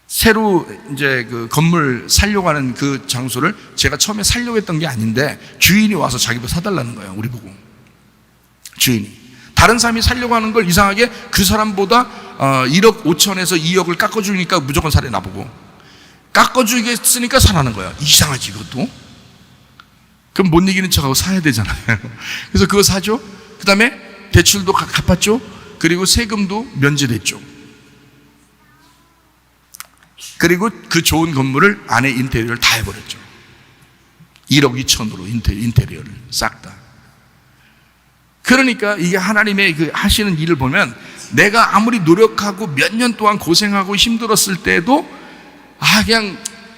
새로 이제 그 건물 살려고 하는 그 장소를 제가 처음에 살려고 했던 게 아닌데 주인이 와서 자기도 사달라는 거예요. 우리 보고. 주인이. 다른 사람이 살려고 하는 걸 이상하게 그 사람보다 1억 5천에서 2억을 깎아주니까 무조건 사래 나보고. 깎아주겠으니까 사라는 거예요. 이상하지 그것도. 그럼 못 이기는 척하고 사야 되잖아요. 그래서 그거 사죠. 그 다음에 대출도 갚았죠. 그리고 세금도 면제됐죠. 그리고 그 좋은 건물을 안에 인테리어를 다 해버렸죠. 1억 2천으로 인테리어를 싹 다. 그러니까 이게 하나님의 그 하시는 일을 보면 내가 아무리 노력하고 몇 년 동안 고생하고 힘들었을 때도 그냥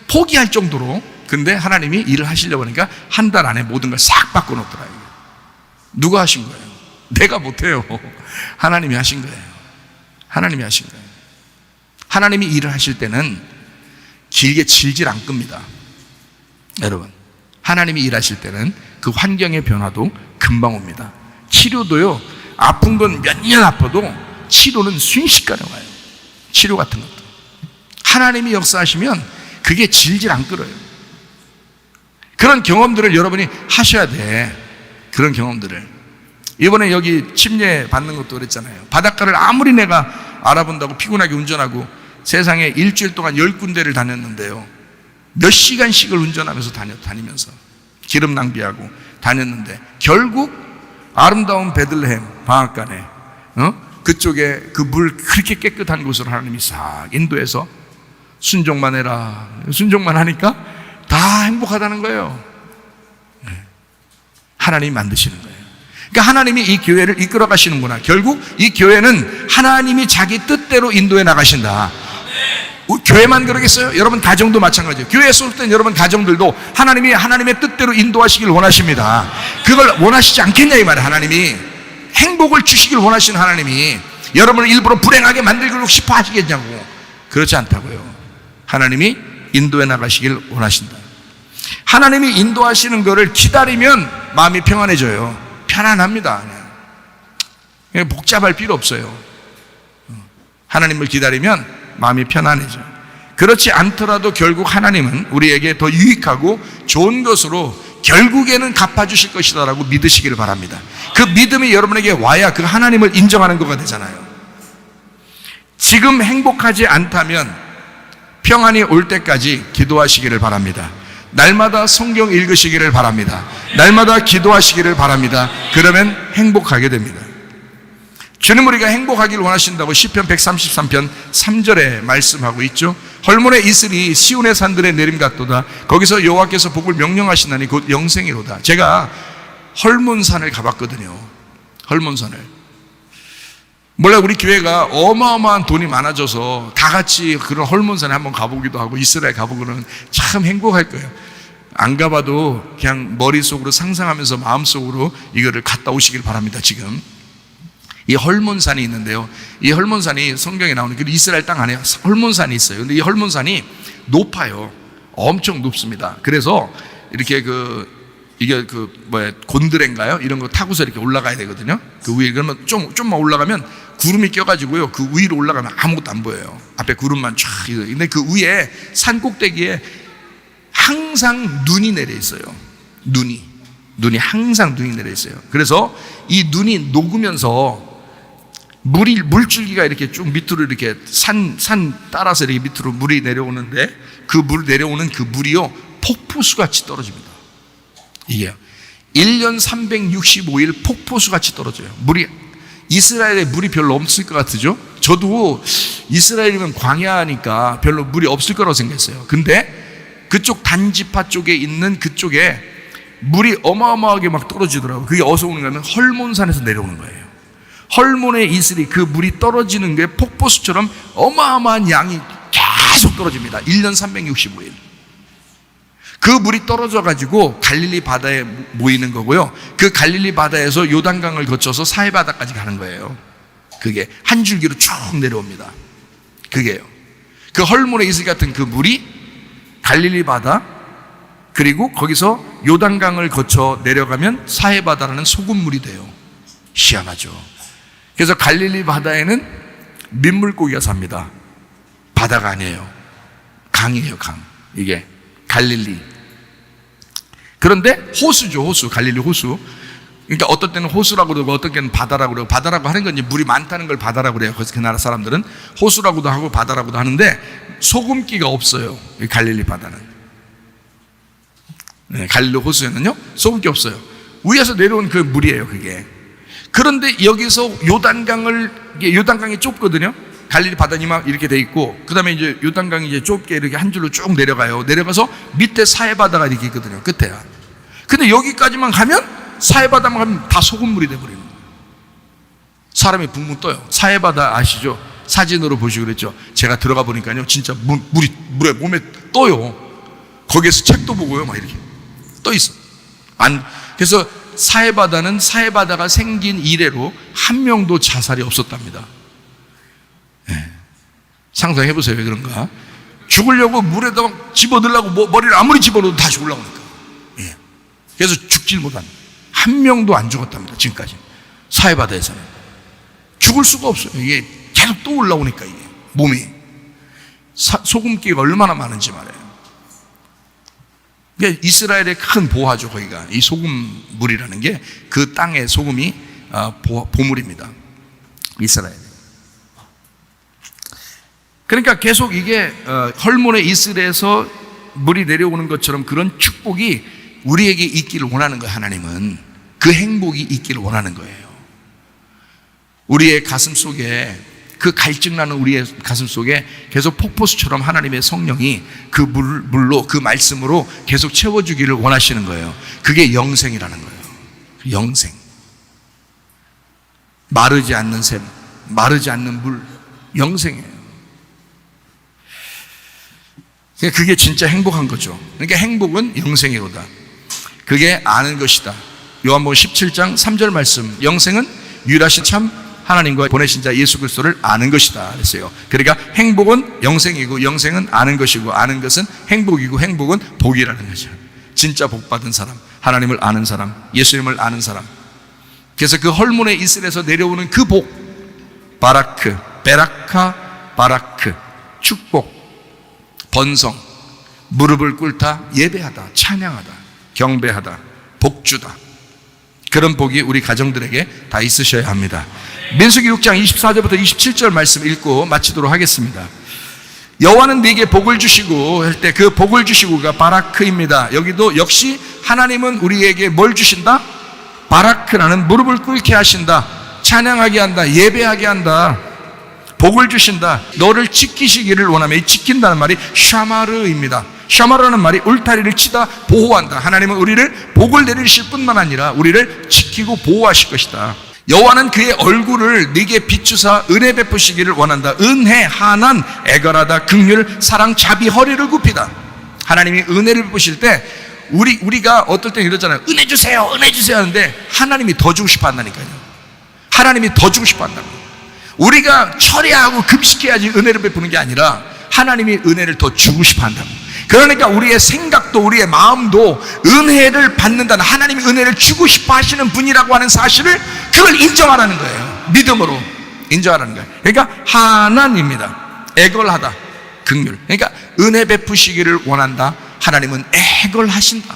포기할 정도로, 근데 하나님이 일을 하시려고 하니까 한 달 안에 모든 걸 싹 바꿔놓더라. 누가 하신 거예요? 내가 못해요. 하나님이 하신 거예요. 하나님이 하신 거예요. 하나님이 일을 하실 때는 길게 질질 안 끕니다. 여러분, 하나님이 일하실 때는 그 환경의 변화도 금방 옵니다. 치료도요, 아픈 건 몇 년 아파도 치료는 순식간에 와요. 치료 같은 것도. 하나님이 역사하시면 그게 질질 안 끌어요. 그런 경험들을 여러분이 하셔야 돼. 그런 경험들을. 이번에 여기 침례 받는 것도 그랬잖아요. 바닷가를 아무리 내가 알아본다고 피곤하게 운전하고 세상에 일주일 동안 10군데를 다녔는데요. 몇 시간씩을 운전하면서 다니면서 기름 낭비하고 다녔는데 결국 아름다운 베들레헴 방앗간에 그쪽에 그 물 그렇게 깨끗한 곳으로 하나님이 싹 인도해서 순종만 해라. 순종만 하니까 다 행복하다는 거예요. 하나님이 만드시는 거예요. 그러니까 하나님이 이 교회를 이끌어 가시는구나. 결국 이 교회는 하나님이 자기 뜻대로 인도해 나가신다. 교회만 그러겠어요? 여러분 가정도 마찬가지예요. 교회에 쏠 땐 여러분 가정들도 하나님이 하나님의 뜻대로 인도하시길 원하십니다. 그걸 원하시지 않겠냐 이 말이에요. 하나님이 행복을 주시길 원하시는 하나님이 여러분을 일부러 불행하게 만들고 싶어 하시겠냐고. 그렇지 않다고요. 하나님이 인도해 나가시길 원하신다. 하나님이 인도하시는 것을 기다리면 마음이 평안해져요. 편안합니다. 그냥 복잡할 필요 없어요. 하나님을 기다리면 마음이 편안해져. 그렇지 않더라도 결국 하나님은 우리에게 더 유익하고 좋은 것으로 결국에는 갚아주실 것이다라고 믿으시기를 바랍니다. 그 믿음이 여러분에게 와야 그 하나님을 인정하는 거가 되잖아요. 지금 행복하지 않다면 평안이 올 때까지 기도하시기를 바랍니다. 날마다 성경 읽으시기를 바랍니다. 날마다 기도하시기를 바랍니다. 그러면 행복하게 됩니다. 주님 우리가 행복하기를 원하신다고 시편 133편 3절에 말씀하고 있죠. 헐몬의 이슬이 시온의 산들에 내림 같도다. 거기서 여호와께서 복을 명령하시나니 곧 영생이로다. 제가 헐몬산을 가봤거든요. 헐몬산을. 몰라 우리 교회가 어마어마한 돈이 많아져서 다 같이 그런 헐몬산에 한번 가보기도 하고 이스라엘 가보고는 참 행복할 거예요. 안 가봐도 그냥 머릿속으로 상상하면서 마음속으로 이거를 갔다 오시길 바랍니다. 지금 이 헐몬산이 있는데요. 이 헐몬산이 성경에 나오는 그 이스라엘 땅 안에 헐몬산이 있어요. 근데 이 헐몬산이 높아요. 엄청 높습니다. 그래서 이렇게 이게 곤드레인가요? 이런 거 타고서 이렇게 올라가야 되거든요. 그 위에 그러면 좀만 올라가면 구름이 껴가지고요. 그 위로 올라가면 아무것도 안 보여요. 앞에 구름만 쫙. 근데 그 위에 산 꼭대기에 항상 눈이 내려 있어요. 눈이 항상 눈이 내려 있어요. 그래서 이 눈이 녹으면서 물줄기가 이렇게 쭉 밑으로 이렇게 산 따라서 이렇게 밑으로 물이 내려오는데 그 물 내려오는 그 물이요 폭포수같이 떨어집니다. 이게요 1년 365일 폭포수같이 떨어져요. 이스라엘에 물이 별로 없을 것 같으죠? 저도 이스라엘이면 광야니까 별로 물이 없을 거라고 생각했어요. 근데 그쪽 단지파 쪽에 있는 그쪽에 물이 어마어마하게 막 떨어지더라고요. 그게 어디서 오는 거냐면 헐몬산에서 내려오는 거예요. 헐몬의 이슬이 그 물이 떨어지는 게 폭포수처럼 어마어마한 양이 계속 떨어집니다. 1년 365일. 그 물이 떨어져 가지고 갈릴리 바다에 모이는 거고요. 그 갈릴리 바다에서 요단강을 거쳐서 사해바다까지 가는 거예요. 그게 한 줄기로 쭉 내려옵니다. 그게요. 그 헐몬의 이슬 같은 그 물이 갈릴리 바다, 그리고 거기서 요단강을 거쳐 내려가면 사해바다라는 소금물이 돼요. 희한하죠. 그래서 갈릴리 바다에는 민물고기가 삽니다. 바다가 아니에요. 강이에요, 강. 이게 갈릴리. 그런데 호수죠, 호수. 갈릴리 호수. 그러니까 어떤 때는 호수라고 그러고 어떤 때는 바다라고 그러고, 바다라고 하는 건 이제 물이 많다는 걸 바다라고 그래요. 그래서 그 나라 사람들은 호수라고도 하고 바다라고도 하는데 소금기가 없어요, 이 갈릴리 바다는. 네, 갈릴리 호수에는요 소금기 없어요. 위에서 내려온 그 물이에요, 그게. 그런데 여기서 요단강이 좁거든요. 갈릴리 바다니 막 이렇게 돼 있고, 그 다음에 이제 요단강이 이제 좁게 이렇게 한 줄로 쭉 내려가요. 내려가서 밑에 사해바다가 이렇게 있거든요, 끝에야. 근데 여기까지만 가면 사해바다만 가면 다 소금물이 돼버리는 거예요. 사람이 붕붕 떠요. 사해바다 아시죠? 사진으로 보시고 그랬죠. 제가 들어가 보니까요, 진짜 물에 몸에 떠요. 거기에서 책도 보고요, 막 이렇게 떠 있어. 그래서 사해바다는 사해바다가 생긴 이래로 한 명도 자살이 없었답니다. 네. 상상해 보세요, 왜 그런가? 죽으려고 물에다 집어넣으려고 머리를 아무리 집어넣어도 다시 올라오니까. 예. 그래서 죽질 못한 한 명도 안 죽었답니다, 지금까지. 사해바다에서는 죽을 수가 없어요. 이게 계속 또 올라오니까, 이게 몸이 소금기가 얼마나 많은지 말이에요. 그러니까 이스라엘의 큰 보화죠, 거기가. 이 소금물이라는 게 그 땅의 소금이 보물입니다, 이스라엘. 그러니까 계속 이게 헐몬의 이슬에서 물이 내려오는 것처럼 그런 축복이 우리에게 있기를 원하는 거예요. 하나님은 그 행복이 있기를 원하는 거예요. 우리의 가슴 속에, 그 갈증나는 우리의 가슴 속에 계속 폭포수처럼 하나님의 성령이 그 물로, 그 말씀으로 계속 채워주기를 원하시는 거예요. 그게 영생이라는 거예요. 영생. 마르지 않는 샘, 마르지 않는 물, 영생이에요. 그게 진짜 행복한 거죠. 그러니까 행복은 영생이로다. 그게 아는 것이다. 요한복음 17장 3절 말씀, 영생은 유일하신 참 하나님과 보내신 자 예수 그리스도를 아는 것이다 그랬어요. 그러니까 행복은 영생이고 영생은 아는 것이고 아는 것은 행복이고 행복은 복이라는 거죠. 진짜 복 받은 사람, 하나님을 아는 사람, 예수님을 아는 사람. 그래서 그 헐몬의 이슬에서 내려오는 그 복, 바라크, 베라카, 바라크, 축복, 번성, 무릎을 꿇다, 예배하다, 찬양하다, 경배하다, 복주다. 그런 복이 우리 가정들에게 다 있으셔야 합니다. 민수기 6장 24절부터 27절 말씀 읽고 마치도록 하겠습니다. 여호와는 네게 복을 주시고 할 때 그 복을 주시고가 바라크입니다. 여기도 역시 하나님은 우리에게 뭘 주신다? 바라크라는 무릎을 꿇게 하신다, 찬양하게 한다, 예배하게 한다, 복을 주신다. 너를 지키시기를 원하며, 이 지킨다는 말이 샤마르입니다. 샤마르라는 말이 울타리를 치다, 보호한다. 하나님은 우리를 복을 내리실 뿐만 아니라 우리를 지키고 보호하실 것이다. 여호와는 그의 얼굴을 네게 비추사 은혜 베푸시기를 원한다. 은혜, 하난, 애걸하다, 긍휼, 사랑, 자비, 허리를 굽히다. 하나님이 은혜를 베푸실 때 우리가 어떨 때 이러잖아요. 은혜 주세요, 은혜 주세요 하는데 하나님이 더 주고 싶어 한다니까요. 하나님이 더 주고 싶어 한다고. 우리가 처리하고 금식해야지 은혜를 베푸는 게 아니라 하나님이 은혜를 더 주고 싶어 한다고. 그러니까 우리의 생각도 우리의 마음도 은혜를 받는다는, 하나님이 은혜를 주고 싶어 하시는 분이라고 하는 사실을, 그걸 인정하라는 거예요. 믿음으로 인정하라는 거예요. 그러니까 하나님입니다. 애걸하다, 긍휼. 그러니까 은혜 베푸시기를 원한다. 하나님은 애걸하신다.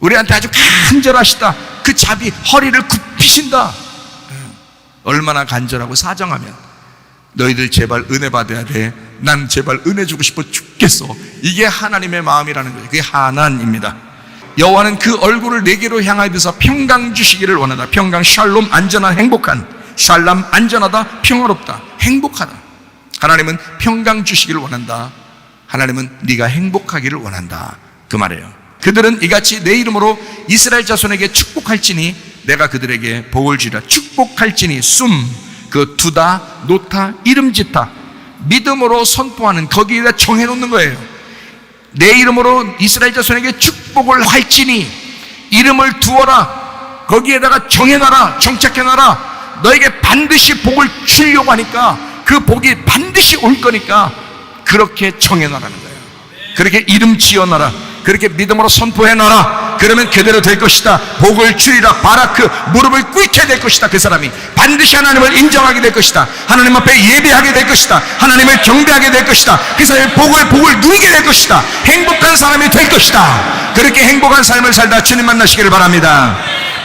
우리한테 아주 간절하시다. 그 자비, 허리를 굽히신다. 얼마나 간절하고 사정하면 너희들 제발 은혜 받아야 돼, 난 제발 은혜 주고 싶어 죽겠어. 이게 하나님의 마음이라는 거예요. 그게 하나님입니다. 여호와는 그 얼굴을 내게로 향하여서 평강 주시기를 원하다. 평강, 샬롬, 안전한, 행복한. 샬람, 안전하다, 평화롭다, 행복하다. 하나님은 평강 주시기를 원한다. 하나님은 네가 행복하기를 원한다, 그 말이에요. 그들은 이같이 내 이름으로 이스라엘 자손에게 축복할지니 내가 그들에게 복을 주리라. 축복할지니, 숨, 그 두다, 놓다, 이름짓다, 믿음으로 선포하는, 거기에다 정해놓는 거예요. 내 이름으로 이스라엘 자손에게 축복을 할지니, 이름을 두어라, 거기에다가 정해놔라, 정착해놔라. 너에게 반드시 복을 주려고 하니까 그 복이 반드시 올 거니까 그렇게 정해놔라는 거예요. 그렇게 이름 지어놔라. 그렇게 믿음으로 선포해놔라. 그러면 그대로 될 것이다. 복을 주리라. 바라크 무릎을 꿇게 될 것이다. 그 사람이 반드시 하나님을 인정하게 될 것이다. 하나님 앞에 예배하게 될 것이다. 하나님을 경배하게 될 것이다. 그 사람이 복을 누리게 될 것이다. 행복한 사람이 될 것이다. 그렇게 행복한 삶을 살다 주님 만나시기를 바랍니다.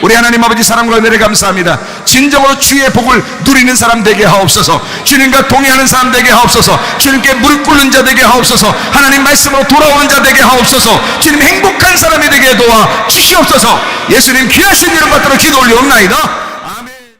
우리 하나님 아버지 사랑과 은혜를 감사합니다. 진정으로 주의 복을 누리는 사람 되게 하옵소서. 주님과 동의하는 사람 되게 하옵소서. 주님께 무릎 꿇는 자 되게 하옵소서. 하나님 말씀으로 돌아오는 자 되게 하옵소서. 주님 행복한 사람이 되게 도와 주시옵소서. 예수님 귀하신 이름 받들어 기도 올리옵나이다.